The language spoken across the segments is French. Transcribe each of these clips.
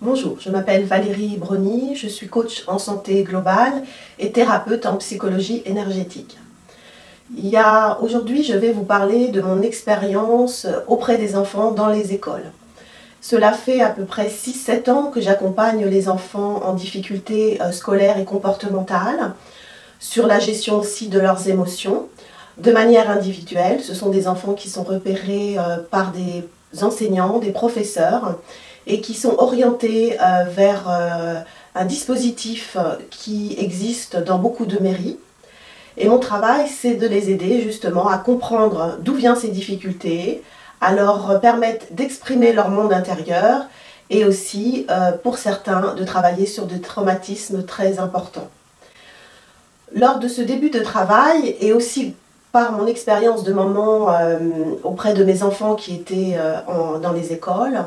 Bonjour, je m'appelle Valérie Brony, je suis coach en santé globale et thérapeute en psychologie énergétique. Aujourd'hui, je vais vous parler de mon expérience auprès des enfants dans les écoles. Cela fait à peu près 6-7 ans que j'accompagne les enfants en difficulté scolaires et comportementales sur la gestion aussi de leurs émotions de manière individuelle. Ce sont des enfants qui sont repérés par des enseignants, des professeurs et qui sont orientés vers un dispositif qui existe dans beaucoup de mairies. Et mon travail, c'est de les aider justement à comprendre d'où viennent ces difficultés, à leur permettre d'exprimer leur monde intérieur et aussi, pour certains, de travailler sur des traumatismes très importants. Lors de ce début de travail et aussi par mon expérience de maman auprès de mes enfants qui étaient dans les écoles,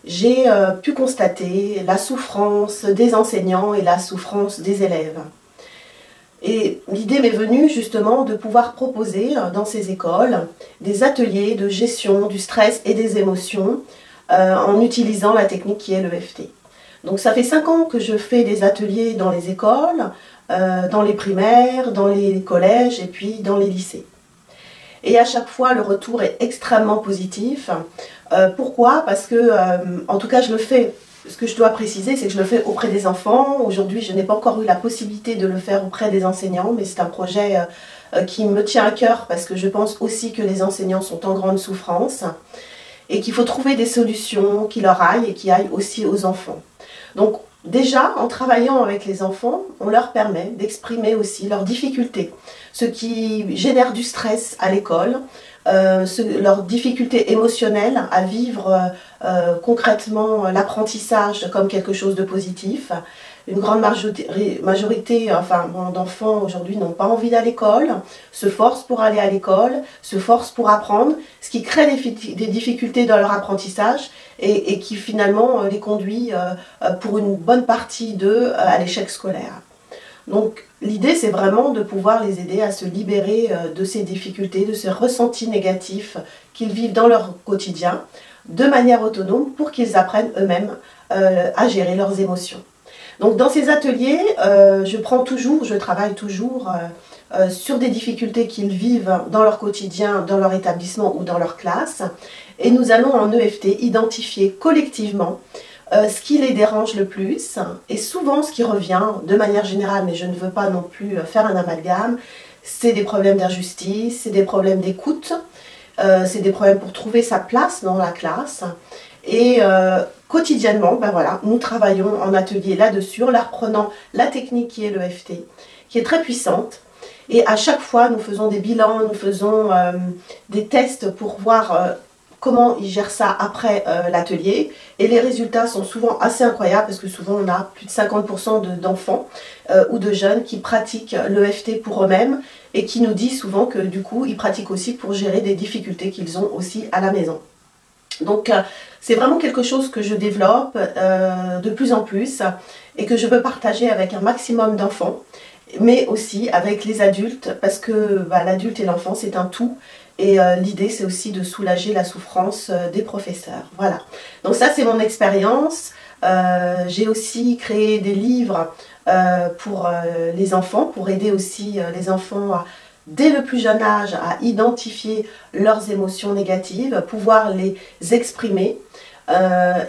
j'ai pu constater la souffrance des enseignants et la souffrance des élèves. Et l'idée m'est venue justement de pouvoir proposer dans ces écoles des ateliers de gestion du stress et des émotions en utilisant la technique qui est l'EFT. Donc ça fait 5 ans que je fais des ateliers dans les écoles, dans les primaires, dans les collèges et puis dans les lycées. Et à chaque fois, le retour est extrêmement positif. Pourquoi? Parce que, en tout cas, je le fais. Ce que je dois préciser, c'est que je le fais auprès des enfants. Aujourd'hui, je n'ai pas encore eu la possibilité de le faire auprès des enseignants, mais c'est un projet qui me tient à cœur parce que je pense aussi que les enseignants sont en grande souffrance et qu'il faut trouver des solutions qui leur aillent et qui aillent aussi aux enfants. Donc, déjà, en travaillant avec les enfants, on leur permet d'exprimer aussi leurs difficultés, ce qui génère du stress à l'école, leurs difficultés émotionnelles à vivre concrètement l'apprentissage comme quelque chose de positif. Une grande majorité d'enfants aujourd'hui n'ont pas envie d'aller à l'école, se forcent pour aller à l'école, se forcent pour apprendre, ce qui crée des difficultés dans leur apprentissage et qui finalement les conduit pour une bonne partie d'eux à l'échec scolaire. Donc l'idée c'est vraiment de pouvoir les aider à se libérer de ces difficultés, de ces ressentis négatifs qu'ils vivent dans leur quotidien de manière autonome pour qu'ils apprennent eux-mêmes à gérer leurs émotions. Donc dans ces ateliers, je travaille toujours sur des difficultés qu'ils vivent dans leur quotidien, dans leur établissement ou dans leur classe. Et nous allons en EFT identifier collectivement ce qui les dérange le plus. Et souvent ce qui revient de manière générale, mais je ne veux pas non plus faire un amalgame, c'est des problèmes d'injustice, c'est des problèmes d'écoute, c'est des problèmes pour trouver sa place dans la classe. Et quotidiennement, nous travaillons en atelier là-dessus, en leur prenant la technique qui est l'EFT, qui est très puissante. Et à chaque fois, nous faisons des bilans, nous faisons des tests pour voir comment ils gèrent ça après l'atelier. Et les résultats sont souvent assez incroyables parce que souvent on a plus de 50% d'enfants ou de jeunes qui pratiquent l'EFT pour eux-mêmes et qui nous disent souvent que du coup, ils pratiquent aussi pour gérer des difficultés qu'ils ont aussi à la maison. Donc c'est vraiment quelque chose que je développe de plus en plus et que je veux partager avec un maximum d'enfants, mais aussi avec les adultes parce que l'adulte et l'enfant c'est un tout et l'idée c'est aussi de soulager la souffrance des professeurs. Voilà, donc ça c'est mon expérience. J'ai aussi créé des livres pour les enfants, pour aider aussi les enfants dès le plus jeune âge à identifier leurs émotions négatives, pouvoir les exprimer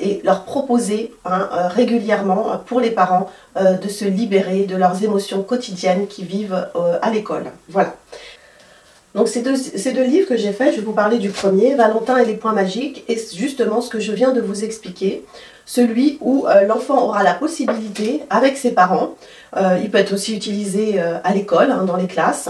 et leur proposer régulièrement pour les parents de se libérer de leurs émotions quotidiennes qu'ils vivent à l'école. Voilà. Donc ces deux livres que j'ai faits, je vais vous parler du premier, Valentin et les points magiques, et justement ce que je viens de vous expliquer, celui où l'enfant aura la possibilité, avec ses parents, il peut être aussi utilisé à l'école, dans les classes,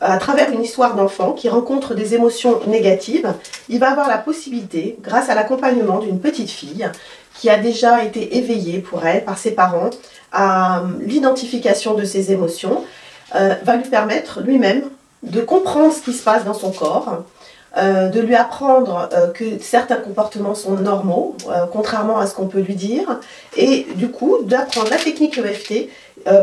à travers une histoire d'enfant qui rencontre des émotions négatives, il va avoir la possibilité, grâce à l'accompagnement d'une petite fille, qui a déjà été éveillée pour elle, par ses parents, à l'identification de ses émotions, va lui permettre lui-même de comprendre ce qui se passe dans son corps, de lui apprendre que certains comportements sont normaux, contrairement à ce qu'on peut lui dire, et du coup d'apprendre la technique EFT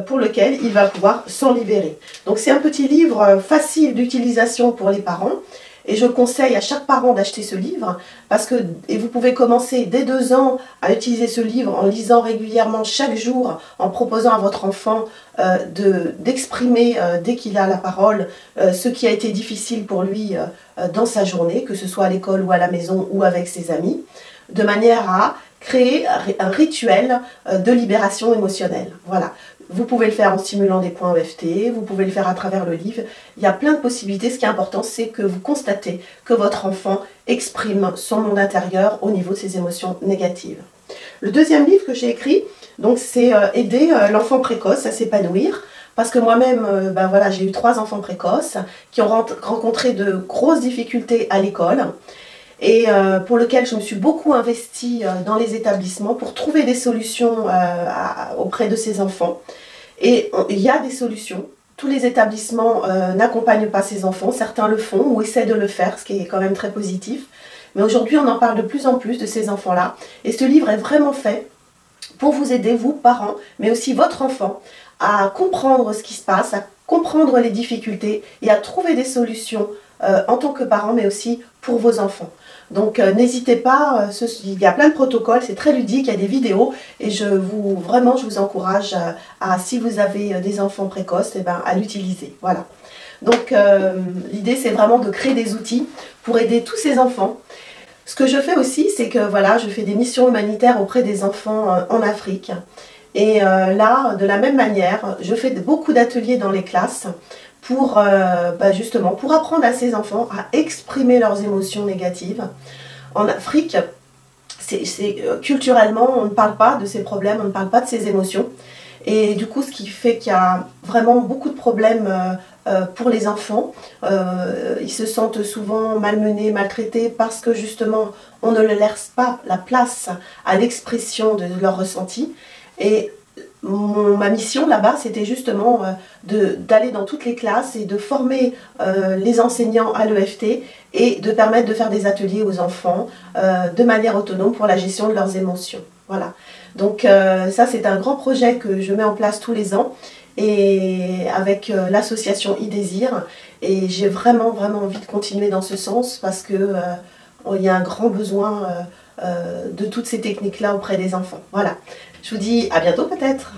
pour lequel il va pouvoir s'en libérer. Donc c'est un petit livre facile d'utilisation pour les parents Et je conseille à chaque parent d'acheter ce livre parce que, et vous pouvez commencer dès 2 ans à utiliser ce livre en lisant régulièrement chaque jour, en proposant à votre enfant d'exprimer dès qu'il a la parole ce qui a été difficile pour lui dans sa journée, que ce soit à l'école ou à la maison ou avec ses amis, de manière à créer un rituel de libération émotionnelle. Voilà. Vous pouvez le faire en stimulant des points EFT, vous pouvez le faire à travers le livre. Il y a plein de possibilités. Ce qui est important, c'est que vous constatez que votre enfant exprime son monde intérieur au niveau de ses émotions négatives. Le deuxième livre que j'ai écrit, donc c'est aider l'enfant précoce à s'épanouir. Parce que moi-même, voilà, j'ai eu 3 enfants précoces qui ont rencontré de grosses difficultés à l'école. Et pour lequel je me suis beaucoup investie dans les établissements pour trouver des solutions auprès de ces enfants. Et il y a des solutions. Tous les établissements n'accompagnent pas ces enfants, certains le font ou essaient de le faire, ce qui est quand même très positif. Mais aujourd'hui, on en parle de plus en plus de ces enfants-là. Et ce livre est vraiment fait pour vous aider, vous, parents, mais aussi votre enfant, à comprendre ce qui se passe, à comprendre les difficultés et à trouver des solutions en tant que parent, mais aussi pour vos enfants. Donc n'hésitez pas, il y a plein de protocoles, c'est très ludique, il y a des vidéos et vraiment je vous encourage si vous avez des enfants précoces, à l'utiliser. Voilà. Donc l'idée c'est vraiment de créer des outils pour aider tous ces enfants. Ce que je fais aussi, c'est que voilà, je fais des missions humanitaires auprès des enfants en Afrique. Et là, de la même manière, je fais beaucoup d'ateliers dans les classes pour justement pour apprendre à ces enfants à exprimer leurs émotions négatives. En Afrique, culturellement, on ne parle pas de ces problèmes, on ne parle pas de ces émotions. Et du coup, ce qui fait qu'il y a vraiment beaucoup de problèmes pour les enfants. Ils se sentent souvent malmenés, maltraités parce que justement, on ne leur laisse pas la place à l'expression de leurs ressentis. Et ma mission là-bas, c'était justement d'aller dans toutes les classes et de former les enseignants à l'EFT et de permettre de faire des ateliers aux enfants de manière autonome pour la gestion de leurs émotions. Voilà. Donc ça, c'est un grand projet que je mets en place tous les ans et avec l'association iDésir. Et j'ai vraiment envie de continuer dans ce sens parce que il y a un grand besoin de toutes ces techniques-là auprès des enfants. Voilà. Je vous dis à bientôt peut-être.